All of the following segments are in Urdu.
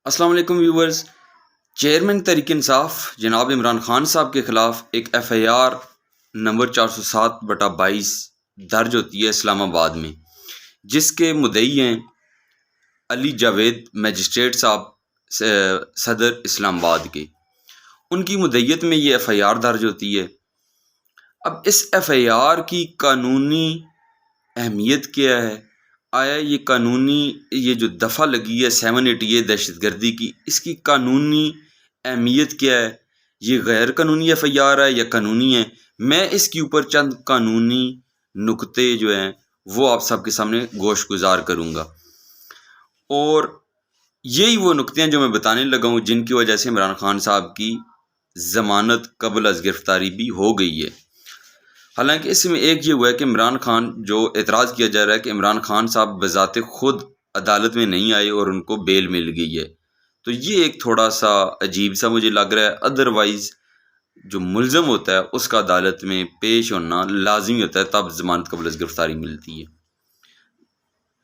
السلام علیکم ویورز۔ چیئرمین تحریک انصاف جناب عمران خان صاحب کے خلاف ایک ایف آئی آر نمبر 407/22 درج ہوتی ہے اسلام آباد میں، جس کے مدعی ہیں علی جاوید مجسٹریٹ صاحب صدر اسلام آباد کے۔ ان کی مدعیت میں یہ ایف آئی آر درج ہوتی ہے۔ اب اس ایف آئی آر کی قانونی اہمیت کیا ہے؟ آیا یہ قانونی یہ جو دفعہ لگی ہے 788 دہشت گردی کی، اس کی قانونی اہمیت کیا ہے؟ یہ غیر قانونی ایف آئی آر ہے یا قانونی ہے؟ میں اس کے اوپر چند قانونی نکتے جو ہیں وہ آپ سب کے سامنے گوش گزار کروں گا، اور یہی وہ نکتے ہیں جو میں بتانے لگا ہوں جن کی وجہ سے عمران خان صاحب کی ضمانت قبل از گرفتاری بھی ہو گئی ہے۔ حالانکہ اس میں ایک یہ ہوا ہے کہ عمران خان جو اعتراض کیا جا رہا ہے کہ عمران خان صاحب بذات خود عدالت میں نہیں آئے اور ان کو بیل مل گئی ہے، تو یہ ایک تھوڑا سا عجیب سا مجھے لگ رہا ہے۔ ادروائز جو ملزم ہوتا ہے اس کا عدالت میں پیش ہونا لازمی ہوتا ہے، تب ضمانت قبل از گرفتاری ملتی ہے۔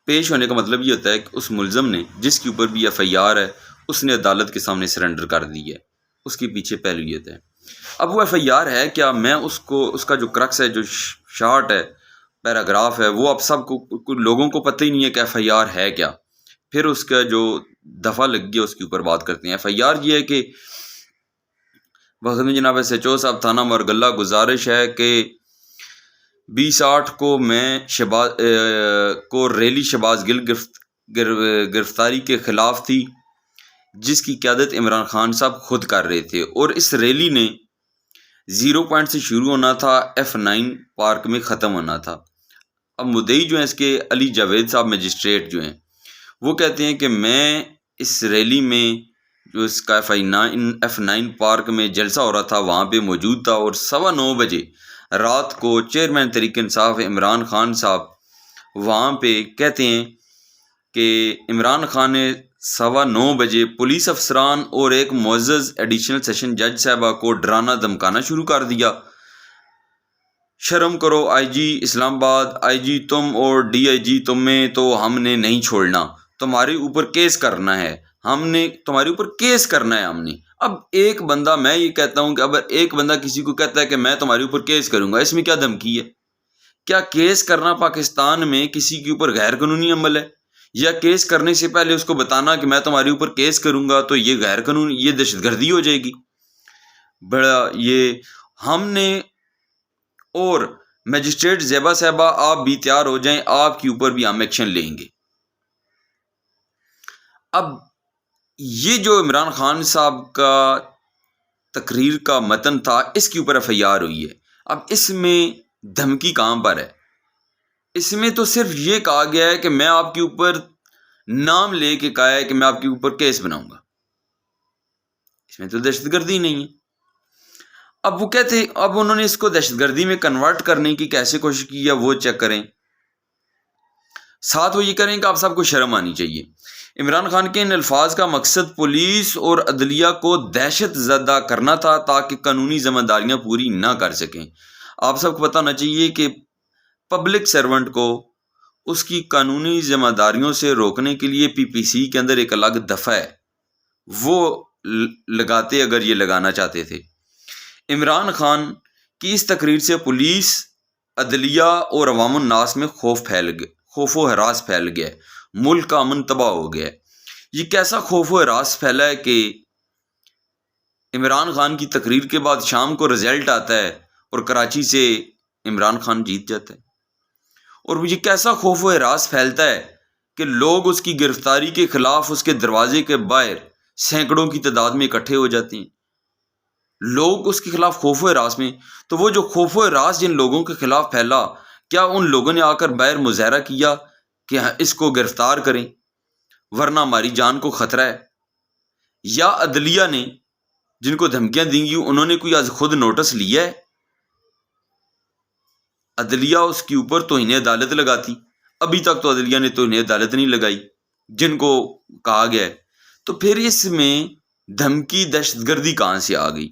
پیش ہونے کا مطلب یہ ہوتا ہے کہ اس ملزم نے جس کے اوپر بھی ایف آئی آر ہے اس نے عدالت کے سامنے سرنڈر کر دی ہے، اس کے پیچھے پہلو یہ ہوتا ہے۔ اب وہ ایف آئی آر ہے کیا؟ میں اس کا جو کرکس ہے، جو شارٹ ہے، پیراگراف ہے، وہ اب سب کو لوگوں کو پتہ ہی نہیں ہے کہ ایف آئی آر ہے کیا۔ پھر اس کا جو دفعہ لگ گیا اس کے اوپر بات کرتے ہیں۔ ایف آئی آر یہ ہے کہ وقت میں جناب ایس ایچ او صاحب تھانہ مرگلہ گزارش ہے کہ 20/8 کو ریلی شہباز گل گرفتاری کے خلاف تھی، جس کی قیادت عمران خان صاحب خود کر رہے تھے، اور اس ریلی نے 0 پوائنٹ سے شروع ہونا تھا، F9 پارک میں ختم ہونا تھا۔ اب مدعی جو ہیں اس کے علی جاوید صاحب مجسٹریٹ جو ہیں وہ کہتے ہیں کہ میں اس ریلی میں جو اس کا F9 پارک میں جلسہ ہو رہا تھا وہاں پہ موجود تھا، اور 9:15 بجے رات کو چیئرمین تحریک انصاف عمران خان صاحب وہاں پہ کہتے ہیں کہ عمران خان نے 9:15 بجے پولیس افسران اور ایک معزز ایڈیشنل سیشن جج صاحبہ کو ڈرانا دھمکانا شروع کر دیا۔ شرم کرو آئی جی اسلام آباد، آئی جی تم اور ڈی آئی جی تمہیں تو ہم نے نہیں چھوڑنا، تمہارے اوپر کیس کرنا ہے، تمہارے اوپر کیس کرنا ہے ہم نے۔ اب ایک بندہ، میں یہ کہتا ہوں کہ اگر ایک بندہ کسی کو کہتا ہے کہ میں تمہارے اوپر کیس کروں گا، اس میں کیا دھمکی ہے؟ کیا کیس کرنا پاکستان میں کسی کے اوپر غیر قانونی عمل ہے؟ یا کیس کرنے سے پہلے اس کو بتانا کہ میں تمہارے اوپر کیس کروں گا تو یہ غیر قانونی، یہ دہشت گردی ہو جائے گی؟ بڑا یہ ہم نے، اور مجسٹریٹ زیبا صاحبہ آپ بھی تیار ہو جائیں، آپ کے اوپر بھی ہم ایکشن لیں گے۔ اب یہ جو عمران خان صاحب کا تقریر کا متن تھا اس کے اوپر ایف آئی آر ہوئی ہے۔ اب اس میں دھمکی کہاں پر ہے؟ اس میں تو صرف یہ کہا گیا ہے کہ میں آپ کے اوپر نام لے کے کہا ہے کہ میں آپ کے اوپر کیس بناؤں گا، اس میں تو دہشت گردی نہیں ہے۔ اب وہ کہتے، اب انہوں نے اس کو دہشت گردی میں کنورٹ کرنے کی کیسے کوشش کی ہے وہ چیک کریں، ساتھ وہ یہ کریں کہ آپ سب کو شرم آنی چاہیے۔ عمران خان کے ان الفاظ کا مقصد پولیس اور عدلیہ کو دہشت زدہ کرنا تھا تاکہ قانونی ذمہ داریاں پوری نہ کر سکیں۔ آپ سب کو پتہ ہونا چاہیے کہ پبلک سرونٹ کو اس کی قانونی ذمہ داریوں سے روکنے کے لیے پی پی سی کے اندر ایک الگ دفعہ ہے، وہ لگاتے اگر یہ لگانا چاہتے تھے۔ عمران خان کی اس تقریر سے پولیس، عدلیہ اور عوام الناس میں خوف و ہراس پھیل گیا، ملک کا امن تباہ ہو گیا۔ یہ کیسا خوف و ہراس پھیلا ہے کہ عمران خان کی تقریر کے بعد شام کو رزلٹ آتا ہے اور کراچی سے عمران خان جیت جاتا ہے، اور یہ کیسا خوف و ہراس پھیلتا ہے کہ لوگ اس کی گرفتاری کے خلاف اس کے دروازے کے باہر سینکڑوں کی تعداد میں اکٹھے ہو جاتے ہیں، لوگ اس کے خلاف خوف و ہراس میں۔ تو وہ جو خوف و ہراس جن لوگوں کے خلاف پھیلا، کیا ان لوگوں نے آ کر باہر مظاہرہ کیا کہ اس کو گرفتار کریں ورنہ ہماری جان کو خطرہ ہے؟ یا عدلیہ نے جن کو دھمکیاں دیں گی انہوں نے کوئی آج خود نوٹس لیا ہے؟ عدلیہ اس کے اوپر توہین عدالت لگاتی، ابھی تک تو عدلیہ نے توہین عدالت نہیں لگائی جن کو کہا گیا ہے، تو پھر اس میں دھمکی دہشت گردی کہاں سے آ گئی؟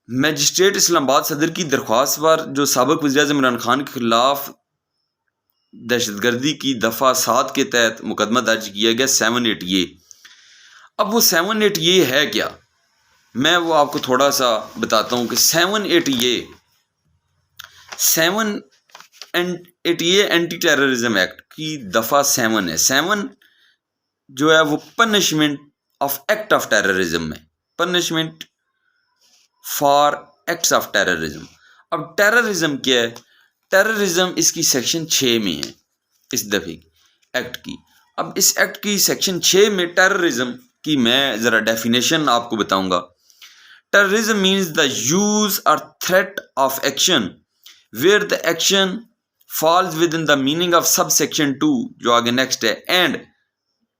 مجسٹریٹ اسلام آباد صدر کی درخواست پر جو سابق وزیر اعظم عمران خان کے خلاف دہشت گردی کی دفعہ 7 کے تحت مقدمہ درج کیا گیا 7-8 یہ. اب وہ 7-8 یہ ہے کیا؟ میں وہ آپ کو تھوڑا سا بتاتا ہوں کہ 7-8 یہ 7-8 یہ اینٹی ٹیررزم ایکٹ کی دفعہ 7 ہے. 7 جو ہے وہ punishment of act of terrorism میں، punishment for acts of terrorism. اب ٹیررزم کیا ہے؟ ٹیررزم اس کی سیکشن 6 میں ہے اس دفعہ ایکٹ کی. اب اس ایکٹ کی سیکشن 6 میں ٹیررزم کی میں ذرا ڈیفینیشن آپ کو بتاؤں گا. Terrorism means the use or threat of action where the action falls within the meaning of subsection 2 جو آگے نیکسٹ ہے، and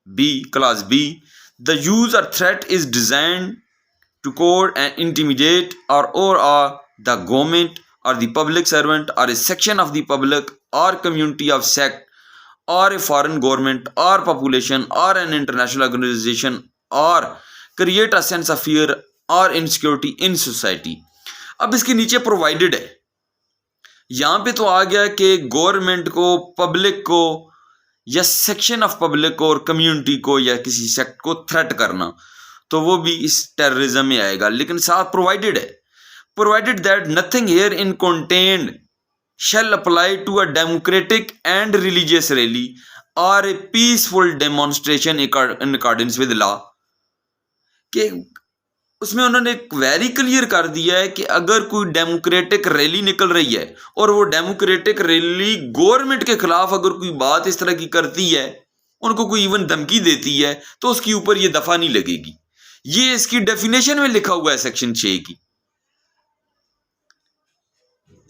b clause b the use or threat is designed to code and intimidate or the government or the public servant or a section of the public or community of sect or a foreign government or population or an international organization or create a sense of fear or insecurity in society. اب اس کے نیچے پرووائڈڈ ہے، یہاں پہ تو آ گیا کہ گورنمنٹ کو، پبلک کو یا سیکشن آف پبلک کو اور کمیونٹی کو یا کسی سیکٹ کو تھریٹ کرنا، تو وہ بھی اس ٹیررزم میں آئے گا. لیکن ساتھ پرووائڈڈ ہے provided that nothing herein contained shall apply to a democratic and religious rally or a peaceful demonstration in accordance with law. کہ اس میں انہوں نے ویری کلیئر کر دیا ہے کہ اگر کوئی ڈیموکریٹک ریلی نکل رہی ہے اور وہ ڈیموکریٹک ریلی گورنمنٹ کے خلاف اگر کوئی بات اس طرح کی کرتی ہے، ان کو کوئی ایون دھمکی دیتی ہے، تو اس کے اوپر یہ دفعہ نہیں لگے گی. یہ اس کی ڈیفینیشن میں لکھا ہوا ہے سیکشن 6 کی.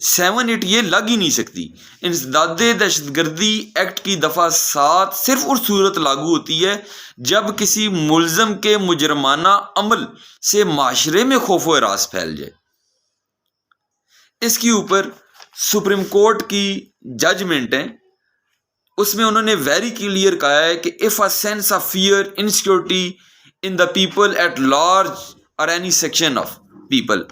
7-8 یہ لگ ہی نہیں سکتی. انسداد دہشت گردی ایکٹ کی دفعہ 7 صرف اس صورت لاگو ہوتی ہے جب کسی ملزم کے مجرمانہ عمل سے معاشرے میں خوف و ہراس پھیل جائے. اس کے اوپر سپریم کورٹ کی ججمنٹ ہے، اس میں انہوں نے ویری کلیئر کہا ہے کہ if a sense of fear, insecurity in the people at large or any section of people،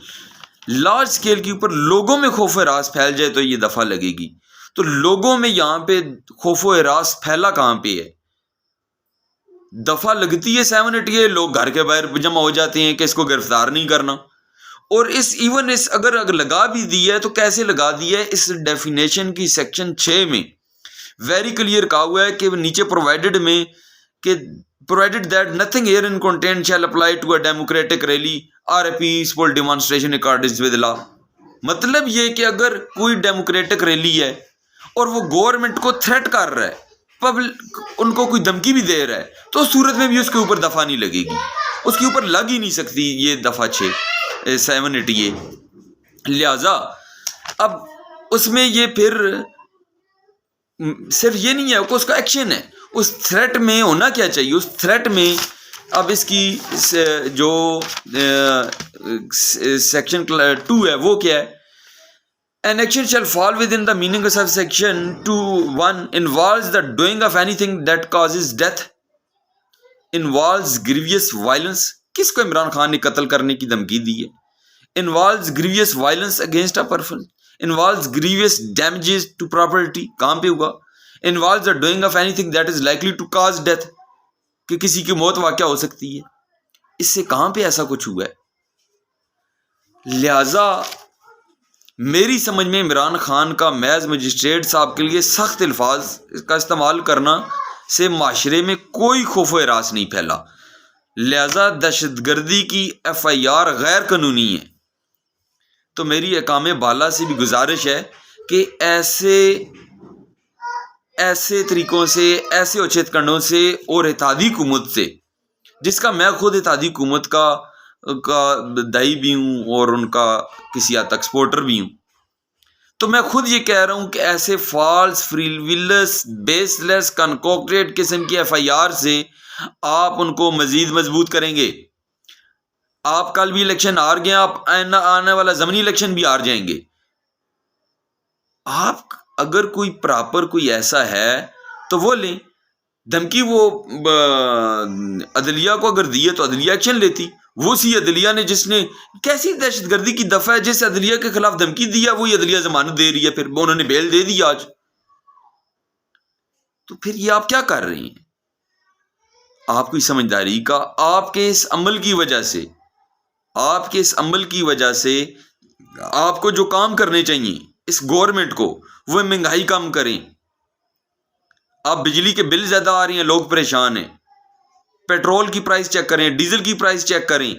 large scale کے اوپر لوگوں میں خوف و ہراس پھیل جائے تو یہ دفعہ لگے گی. تو لوگوں میں یہاں پہ خوف و ہراس پھیلا کہاں پہ ہے؟ دفعہ لگتی ہے 7-8 یہ لوگ گھر کے باہر جمع ہو جاتے ہیں کہ اس کو گرفتار نہیں کرنا. اور اس ایون اس اگر لگا بھی دی ہے تو کیسے لگا دیا ہے؟ اس ڈیفینیشن کی سیکشن 6 میں ویری کلیئر کہا ہوا ہے کہ نیچے پرووائڈڈ میں کہ provided that nothing herein contained shall apply to a democratic rally or a peaceful demonstration in accordance with law. مطلب یہ کہ اگر کوئی ڈیموکریٹک ریلی ہے اور وہ گورنمنٹ کو تھریٹ کر رہا ہے، ان کو کوئی دھمکی بھی دے رہا ہے، تو اس صورت میں بھی اس کے اوپر دفعہ نہیں لگے گی. اس کے اوپر لگ ہی نہیں سکتی یہ دفعہ 7-8 یہ. لہذا اب اس میں یہ پھر صرف یہ نہیں ہے کہ اس کا ایکشن ہے، اس تھریٹ میں ہونا کیا چاہیے. اس تھریٹ میں اب اس کی جو سیکشن 2 ہے وہ کیا ہے؟ An action shall fall within the meaning of subsection 2(1) involves the doing of anything that causes death, involves grievous violence. کس کو عمران خان نے قتل کرنے کی دھمکی دی ہے؟ Involves grievous violence against a person, involves grievous damages to property. کہاں پہ ہوا؟ Involves the doing of anything that is likely to cause death. کہ کسی کی موت واقع ہو سکتی ہے. اس سے کہاں پہ ایسا کچھ ہوا ہے؟ لہذا میری سمجھ میں عمران خان کا محض مجسٹریٹ صاحب کے لیے سخت الفاظ کا استعمال کرنا سے معاشرے میں کوئی خوف و ہراس نہیں پھیلا. لہذا دہشت گردی کی FIR غیر قانونی ہے. تو میری احکام بالا سے بھی گزارش ہے کہ ایسے طریقوں سے، ایسے اوچت کنڈوں سے اور اتحادی حکومت سے، جس کا میں خود اتحادی حکومت کا دائی بھی ہوں اور ان کا کسی حد تک سپورٹر بھی ہوں، تو میں خود یہ کہہ رہا ہوں کہ ایسے فالس، فریولس، بیس لیس، کنکوکٹیڈ قسم کی FIR سے آپ ان کو مزید مضبوط کریں گے. آپ کل بھی الیکشن ہار گئے، آپ آنے والا ضمنی الیکشن بھی ہار جائیں گے. آپ اگر کوئی پراپر کوئی ایسا ہے تو وہ لیں. دھمکی وہ عدلیہ کو اگر دی ہے تو عدلیہ ایکشن لیتی. وہ سی عدلیہ نے جس نے کیسی دہشت گردی کی دفعہ ہے، جس عدلیہ کے خلاف دھمکی دی ہے وہی عدلیہ ضمانت دے رہی ہے، پھر انہوں نے بیل دے دی. آج تو پھر یہ آپ کیا کر رہے ہیں؟ آپ کی سمجھداری کا، آپ کے اس عمل کی وجہ سے، آپ کو جو کام کرنے چاہیے اس گورنمنٹ کو، وہ مہنگائی کم کریں. آپ بجلی کے بل زیادہ آ رہے ہیں، لوگ پریشان ہیں. پیٹرول کی پرائس چیک کریں، ڈیزل کی پرائس چیک کریں،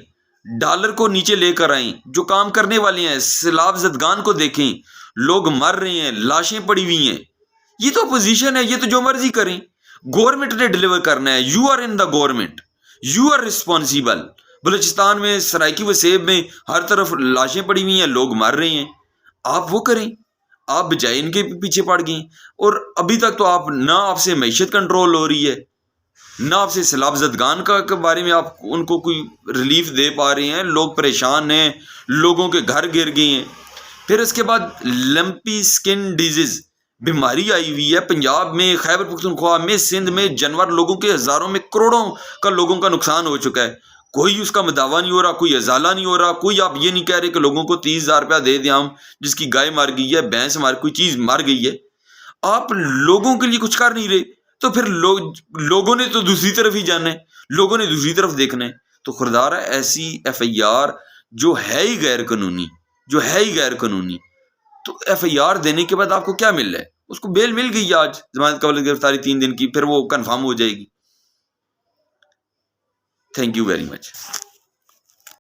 ڈالر کو نیچے لے کر آئیں. جو کام کرنے والے ہیں سیلاب زدگان کو دیکھیں، لوگ مر رہے ہیں، لاشیں پڑی ہوئی ہیں. یہ تو اپوزیشن ہے، یہ تو جو مرضی کریں. گورنمنٹ نے ڈلیور کرنا ہے. You are in the government, you are responsible. Balochistan میں، سرائکی وسیب میں ہر طرف لاشیں پڑی ہوئی ہیں، لوگ مر رہے ہیں. آپ وہ کریں. آپ بجائے ان کے پیچھے پڑ گئے. اور ابھی تک تو آپ سے معیشت کنٹرول ہو رہی ہے، نہ آپ سے سیلاب زدگان کے بارے میں آپ ان کو کوئی ریلیف دے پا رہے ہیں. لوگ پریشان ہیں، لوگوں کے گھر گر گئے ہیں. پھر اس کے بعد لمپی سکن ڈیزیز بیماری آئی ہوئی ہے پنجاب میں، خیبر پختونخوا میں، سندھ میں. جانور لوگوں کے ہزاروں میں، کروڑوں کا لوگوں کا نقصان ہو چکا ہے. کوئی اس کا مداوع نہیں ہو رہا، کوئی ازالہ نہیں ہو رہا. کوئی آپ یہ نہیں کہہ رہے کہ لوگوں کو 30,000 روپیہ دے دیں ہم، جس کی گائے مر گئی ہے، بھینس کوئی چیز مر گئی ہے. آپ لوگوں کے لیے کچھ کر نہیں رہے. تو پھر لوگوں نے تو دوسری طرف ہی جانا ہے، لوگوں نے دوسری طرف دیکھنا ہے. تو خردارہ ایسی ایف آئی آر جو ہے ہی غیر قانونی، تو ایف آئی آر دینے کے بعد آپ کو کیا مل رہا ہے؟ اس کو بیل مل گئی آج، ضمانت قبل گرفتاری 3 دن کی، پھر وہ کنفرم ہو جائے گی. Thank you very much.